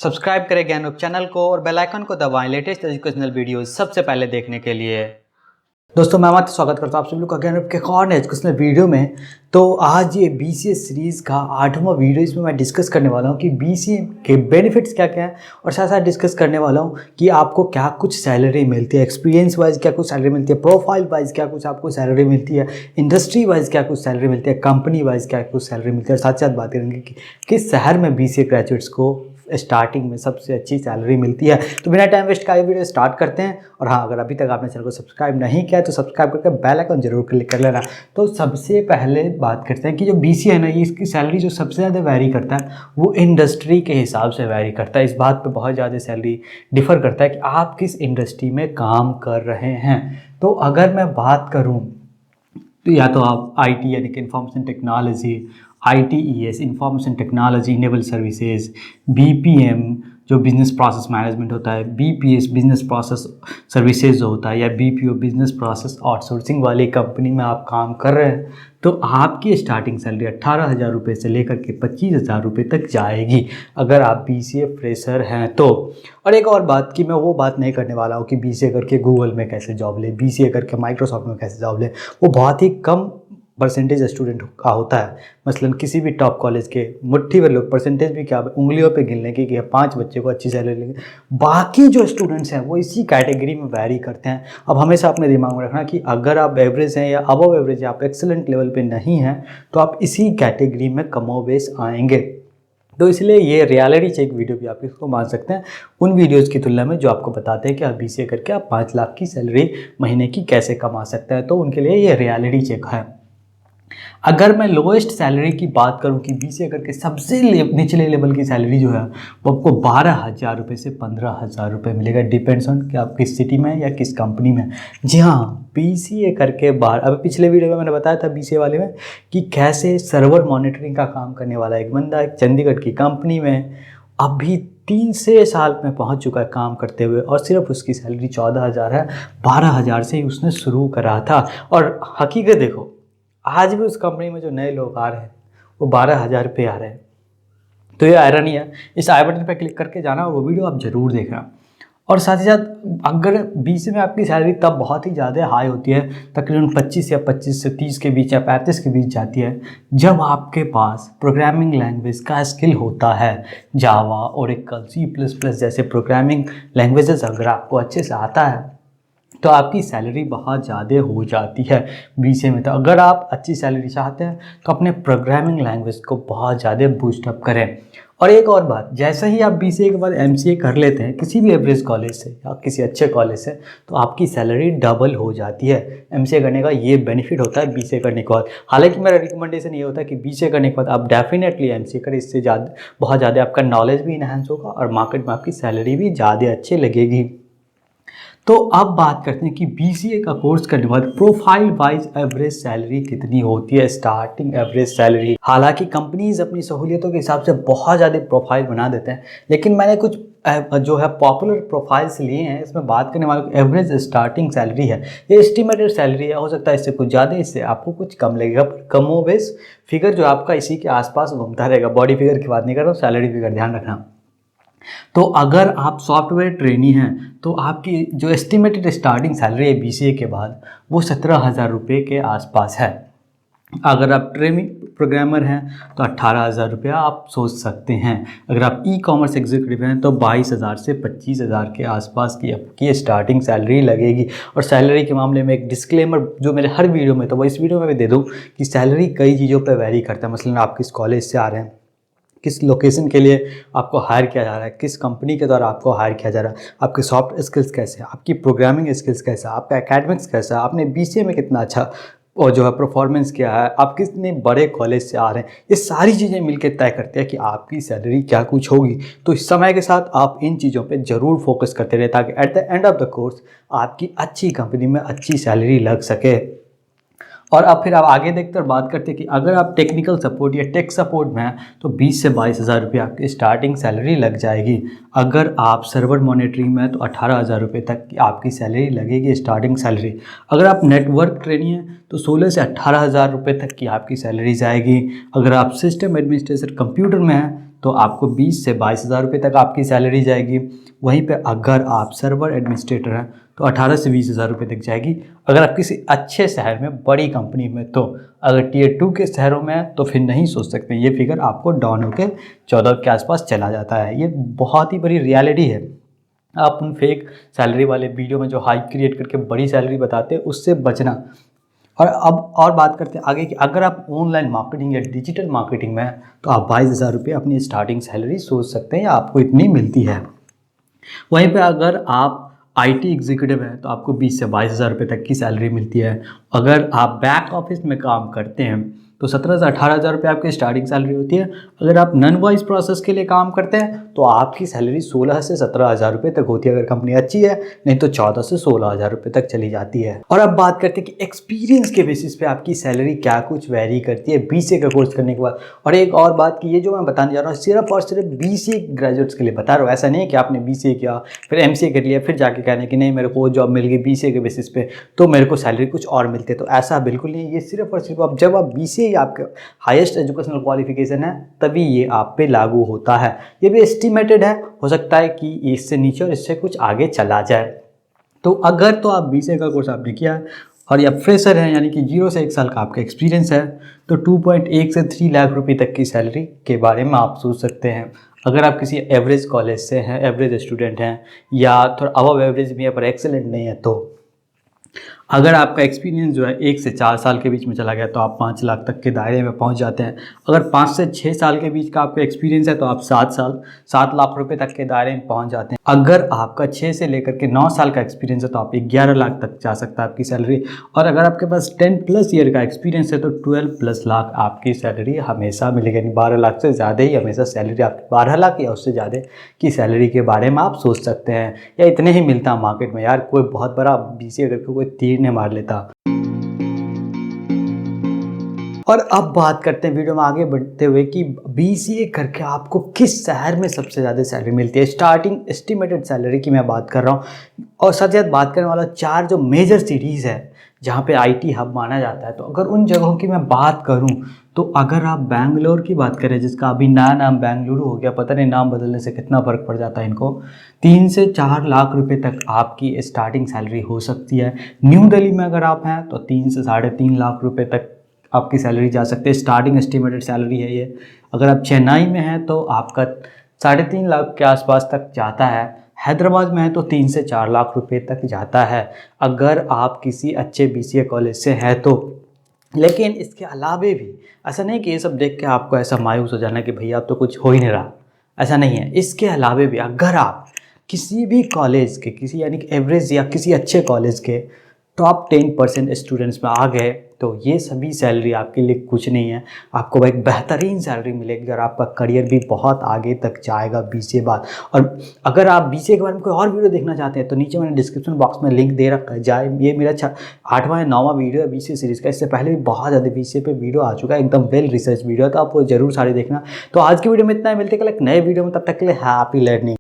Subscribe करें ज्ञानरूप channel को और बेल आइकन को दबाएं लेटेस्ट एजुकेशनल वीडियोस सबसे पहले देखने के लिए। दोस्तों मैं आपका स्वागत करता हूं आप सभी लोग का ज्ञानरूप के एक और एजुकेशनल वीडियो में। तो आज ये BCA सीरीज़ का 8वां वीडियो, इसमें मैं डिस्कस करने वाला हूं कि BCA के बेनिफिट्स क्या क्या हैं और साथ साथ डिस्कस करने वाला हूं कि आपको क्या कुछ सैलरी मिलती है, एक्सपीरियंस वाइज क्या कुछ सैलरी मिलती है, प्रोफाइल वाइज क्या कुछ आपको सैलरी मिलती है, इंडस्ट्री वाइज क्या कुछ सैलरी मिलती है, कंपनी वाइज क्या कुछ सैलरी मिलती है, और साथ साथ बात करेंगे कि किस शहर में BCA ग्रेजुएट्स को स्टार्टिंग में सबसे अच्छी सैलरी मिलती है। तो बिना टाइम वेस्ट का ये वीडियो स्टार्ट करते हैं। और हाँ, अगर अभी तक आपने चैनल को सब्सक्राइब नहीं किया तो सब्सक्राइब करके बेल आइकन जरूर क्लिक कर लेना। तो सबसे पहले बात करते हैं कि जो BCA है ना, ये इसकी सैलरी जो सबसे ज़्यादा वैरी करता है वो इंडस्ट्री के हिसाब से वैरी करता है। इस बात पे बहुत ज़्यादा सैलरी डिफ़र करता है कि आप किस इंडस्ट्री में काम कर रहे हैं। तो अगर मैं बात करूँ तो या तो आप IT यानी कि information technology, ITES information technology enable services, BPM जो बिजनेस प्रोसेस मैनेजमेंट होता है, BPS बिजनेस प्रोसेस सर्विसेज जो होता है, या BPO बिजनेस प्रोसेस आउटसोर्सिंग वाली कंपनी में आप काम कर रहे हैं तो आपकी स्टार्टिंग सैलरी 18,000 रुपये से लेकर के 25,000 रुपये तक जाएगी अगर आप BCA फ्रेशर हैं तो। और एक और बात कि मैं वो बात नहीं करने वाला हूँ कि BCA करके गूगल में कैसे जॉब ले, BCA करके माइक्रोसॉफ्ट में कैसे जॉब ले। वो बहुत ही कम परसेंटेज स्टूडेंट का होता है। मसलन किसी भी टॉप कॉलेज के मुट्ठी भर लोग, परसेंटेज भी क्या उंगलियों पे गिनने की कि 5 बच्चे को अच्छी सैलरी लेंगे। बाकी जो स्टूडेंट्स हैं वो इसी कैटेगरी में वैरी करते हैं। अब हमेशा अपने दिमाग में रखना कि अगर आप एवरेज हैं या अबव एवरेज या आप एक्सेलेंट लेवल पे नहीं हैं तो आप इसी कैटेगरी में कमोबेश आएंगे। तो इसलिए ये रियलिटी चेक वीडियो भी आप इसको मान सकते हैं उन वीडियोज़ की तुलना में जो आपको बताते हैं कि आप BCA करके आप 5 लाख की सैलरी महीने की कैसे कमा सकते हैं। तो उनके लिए ये रियलिटी चेक है। अगर मैं लोएस्ट सैलरी की बात करूं कि BCA करके सबसे निचले लेवल की सैलरी जो है वो आपको 12,000 रुपये से 15,000 रुपये मिलेगा। डिपेंड्स ऑन कि आप किस सिटी में या किस कंपनी में। जी हाँ, BCA करके बाहर, अब पिछले वीडियो में मैंने बताया था BCA वाले में कि कैसे सर्वर मॉनिटरिंग का काम करने वाला एक बंदा एक चंडीगढ़ की कंपनी में अभी 3 से साल में पहुंच चुका है काम करते हुए, और सिर्फ उसकी सैलरी 14,000 है। 12,000 से ही उसने शुरू करा था। और हकीकत देखो, आज भी उस कंपनी में जो नए लोग आ रहे हैं वो 12,000 रुपये आ रहे हैं। तो ये आयरनी है। इस आई बटन पर क्लिक करके जाना और वो वीडियो आप ज़रूर देखना। और साथ ही साथ अगर BCA में आपकी सैलरी तब बहुत ही ज़्यादा हाई होती है, तकरीबन 25 से 30 के बीच या 35 के बीच जाती है, जब आपके पास प्रोग्रामिंग लैंग्वेज का स्किल होता है। जावा, ओरेकल, C++ जैसे प्रोग्रामिंग लैंग्वेजेस अगर आपको अच्छे से आता है तो आपकी सैलरी बहुत ज़्यादा हो जाती है BCA में। तो अगर आप अच्छी सैलरी चाहते हैं तो अपने प्रोग्रामिंग लैंग्वेज को बहुत ज़्यादा बूस्टअप करें। और एक और बात, जैसे ही आप BCA के बाद MCA कर लेते हैं किसी भी एवरेज कॉलेज से या किसी अच्छे कॉलेज से, तो आपकी सैलरी डबल हो जाती है। MCA करने का ये बेनिफिट होता है BCA करने के बाद। हालांकि मेरा रिकमेंडेशन ये होता है कि BCA करने के बाद आप डेफिनेटली MCA करें। इससे ज़्यादा बहुत ज़्यादा आपका नॉलेज भी इन्हांस होगा और मार्केट में आपकी सैलरी भी ज़्यादा अच्छी लगेगी। तो अब बात करते हैं कि BCA का कोर्स करने के बाद प्रोफाइल वाइज एवरेज सैलरी कितनी होती है, स्टार्टिंग एवरेज सैलरी। हालांकि कंपनीज अपनी सहूलियतों के हिसाब से बहुत ज़्यादा प्रोफाइल बना देते हैं, लेकिन मैंने कुछ जो है पॉपुलर प्रोफाइल्स लिए हैं। इसमें बात करने वाले एवरेज स्टार्टिंग सैलरी है, ये एस्टिमेटेड सैलरी है। हो सकता है इससे कुछ ज़्यादा, इससे आपको कुछ कम लगेगा, पर कमोबेश फिगर जो आपका इसी के आसपास घूमता रहेगा। बॉडी फिगर की बात नहीं कर रहा हूँ, सैलरी फिगर ध्यान रखना। तो अगर आप सॉफ्टवेयर ट्रेनी हैं तो आपकी जो एस्टिमेटेड स्टार्टिंग सैलरी है BCA के बाद वो 17,000 रुपये के आसपास है। अगर आप ट्रेनिंग प्रोग्रामर हैं तो 18,000 रुपया आप सोच सकते हैं। अगर आप E-कॉमर्स एग्जीक्यूटिव हैं तो 22,000 से 25,000 के आसपास की आपकी स्टार्टिंग सैलरी लगेगी। और सैलरी के मामले में एक डिस्क्लेमर जो मेरे हर वीडियो में, तो वो इस वीडियो में भी दे दूँ कि सैलरी कई चीज़ों पर वेरी करता है। मसलन आप किस कॉलेज से आ रहे हैं, किस लोकेशन के लिए आपको हायर किया जा रहा है, किस कंपनी के द्वारा आपको हायर किया जा रहा है, आपके सॉफ्ट स्किल्स कैसे हैं, आपकी प्रोग्रामिंग स्किल्स कैसा है, आपका एकेडमिक्स कैसा है, आपने BCA में कितना अच्छा और जो है परफॉर्मेंस किया है, आप कितने बड़े कॉलेज से आ रहे हैं। ये सारी चीज़ें मिलकर तय करते हैं कि आपकी सैलरी क्या कुछ होगी। तो इस समय के साथ आप इन चीज़ों पे ज़रूर फोकस करते रहे ताकि at the end of the course आपकी अच्छी कंपनी में अच्छी सैलरी लग सके। और अब फिर आप आगे देखते और बात करते हैं कि अगर आप टेक्निकल सपोर्ट या टेक सपोर्ट में हैं तो 20 से 22,000 रुपये आपकी स्टार्टिंग सैलरी लग जाएगी। अगर आप सर्वर मॉनिटरिंग में हैं तो 18,000 रुपये तक की आपकी सैलरी लगेगी स्टार्टिंग सैलरी। अगर आप नेटवर्क ट्रेनी हैं तो 16 से 18,000 रुपये तक की आपकी सैलरी जाएगी। अगर आप सिस्टम एडमिनिस्ट्रेटर कंप्यूटर में हैं तो आपको 20 से 22 हज़ार रुपये तक आपकी सैलरी जाएगी। वहीं पे अगर आप सर्वर एडमिनिस्ट्रेटर हैं तो 18 से 20 हज़ार रुपये तक जाएगी। अगर आप किसी अच्छे शहर में बड़ी कंपनी में, तो अगर टियर 2 के शहरों में है तो फिर नहीं सोच सकते, ये फिगर आपको डाउन होकर 14 के आसपास चला जाता है। ये बहुत ही बड़ी रियलिटी है। आप उन फेक सैलरी वाले वीडियो में जो हाइप क्रिएट करके बड़ी सैलरी बताते हैं उससे बचना। और अब और बात करते हैं आगे कि अगर आप ऑनलाइन मार्केटिंग या डिजिटल मार्केटिंग में हैं तो आप 22 हज़ार रुपये अपनी स्टार्टिंग सैलरी सोच सकते हैं या आपको इतनी मिलती है। वहीं पे अगर आप आईटी एग्जीक्यूटिव हैं तो आपको 20 से 22 हज़ार रुपये तक की सैलरी मिलती है। अगर आप बैक ऑफिस में काम करते हैं तो 17 से 18 हज़ार रुपये आपकी स्टार्टिंग सैलरी होती है। अगर आप नॉन वॉइस प्रोसेस के लिए काम करते हैं तो आपकी सैलरी 16 से 17 हज़ार रुपये तक होती है अगर कंपनी अच्छी है, नहीं तो 14 से 16 हज़ार रुपये तक चली जाती है। और अब बात करते हैं कि एक्सपीरियंस के बेसिस पे आपकी सैलरी क्या कुछ वेरी करती है बीसीए का कोर्स करने के बाद। और एक और बात कि ये जो मैं बताने जा रहा हूँ सिर्फ और सिर्फ बीसीए ग्रेजुएट्स के लिए बता रहा हूँ। ऐसा नहीं है कि आपने बीसीए किया फिर एमसीए कर लिया फिर जाके कहने कि नहीं मेरे को जॉब मिल गई बीसीए के बेसिस पे तो मेरे को सैलरी कुछ और मिलते, तो ऐसा बिल्कुल नहीं। ये सिर्फ और सिर्फ जब आप बीसीए आपके हाईएस्ट एजुकेशनल क्वालिफिकेशन है तभी ये आप पे लागू होता है। ये भी एस्टिमेटेड है, हो सकता है कि इससे नीचे और इससे कुछ आगे चला जाए। तो अगर तो आप बीसीए का कोर्स आपने किया है और या फ्रेशर हैं यानी कि 0 से 1 साल का आपका एक्सपीरियंस है तो 2.1 से 3 लाख रुपए तक की सैलरी के बारे में आप सोच सकते हैं। अगर आप किसी एवरेज कॉलेज से हैं, एवरेज स्टूडेंट हैं या थोड़ा अबव एवरेज भी है पर एक्सेलेंट नहीं है, तो अगर आपका एक्सपीरियंस जो है 1 से 4 साल के बीच में चला गया तो आप 5 लाख तक के दायरे में पहुंच जाते हैं। अगर 5 से 6 साल के बीच का आपका एक्सपीरियंस है तो आप 7 लाख रुपए तक के दायरे में पहुंच जाते हैं। अगर आपका 6 से लेकर के 9 साल का एक्सपीरियंस है तो आप 11 लाख तक जा सकता है आपकी सैलरी। और अगर आपके पास 10+ ईयर का एक्सपीरियंस है तो 12+ लाख आपकी सैलरी हमेशा मिलेगी, यानी 12 लाख से ज़्यादा ही हमेशा सैलरी आपकी 12 लाख या उससे ज़्यादा की सैलरी के बारे में आप सोच सकते हैं। या इतने ही मिलता है मार्केट में यार, कोई बहुत बड़ा बीसीए करके कोई तीर ने मार लेता। और अब बात करते हैं वीडियो में आगे बढ़ते हुए कि बीसीए करके आपको किस शहर में सबसे ज़्यादा सैलरी मिलती है। स्टार्टिंग एस्टिमेटेड सैलरी की मैं बात कर रहा हूँ और साथ ही साथ बात करने वाला 4 जो मेजर सिटीज़ है जहाँ पे आईटी हब माना जाता है। तो अगर उन जगहों की मैं बात करूँ तो अगर आप बैंगलोर की बात करें जिसका अभी नया नाम बेंगलुरु हो गया, पता नहीं नाम बदलने से कितना फ़र्क पड़ जाता है इनको, 3 से 4 लाख रुपए तक आपकी स्टार्टिंग सैलरी हो सकती है। न्यू दिल्ली में अगर आप हैं तो 3 से 3.5 लाख रुपए तक आपकी सैलरी जा सकती है। स्टार्टिंग एस्टिमेटेड सैलरी है ये। अगर आप चेन्नई में हैं तो आपका 3.5 लाख के आसपास तक जाता है। हैदराबाद में है तो 3 से 4 लाख रुपए तक जाता है अगर आप किसी अच्छे बीसीए कॉलेज से हैं तो। लेकिन इसके अलावे भी ऐसा नहीं कि ये सब देख के आपको ऐसा मायूस हो जाना कि भैया अब तो कुछ हो ही नहीं रहा, ऐसा नहीं है। इसके अलावे भी अगर आप किसी भी कॉलेज के किसी यानी कि एवरेज या किसी अच्छे कॉलेज के टॉप 10% स्टूडेंट्स में आ गए तो ये सभी सैलरी आपके लिए कुछ नहीं है। आपको एक बेहतरीन सैलरी मिलेगी और आपका करियर भी बहुत आगे तक जाएगा बीसीए बाद। और अगर आप बीसीए के बारे में कोई और वीडियो देखना चाहते हैं तो नीचे मैंने डिस्क्रिप्शन बॉक्स में लिंक दे रखा है, जाए। ये मेरा 8वां या 9वां वीडियो है बीसीए सीरीज़ का। इससे पहले भी बहुत ज़्यादा बीसीए पे वीडियो आ चुका है, एकदम वेल रिसर्च वीडियो, तो आप वो जरूर सारे देखना। तो आज की वीडियो में इतना ही, मिलते कल एक नए वीडियो में, तब तक के लिए हैप्पी लर्निंग।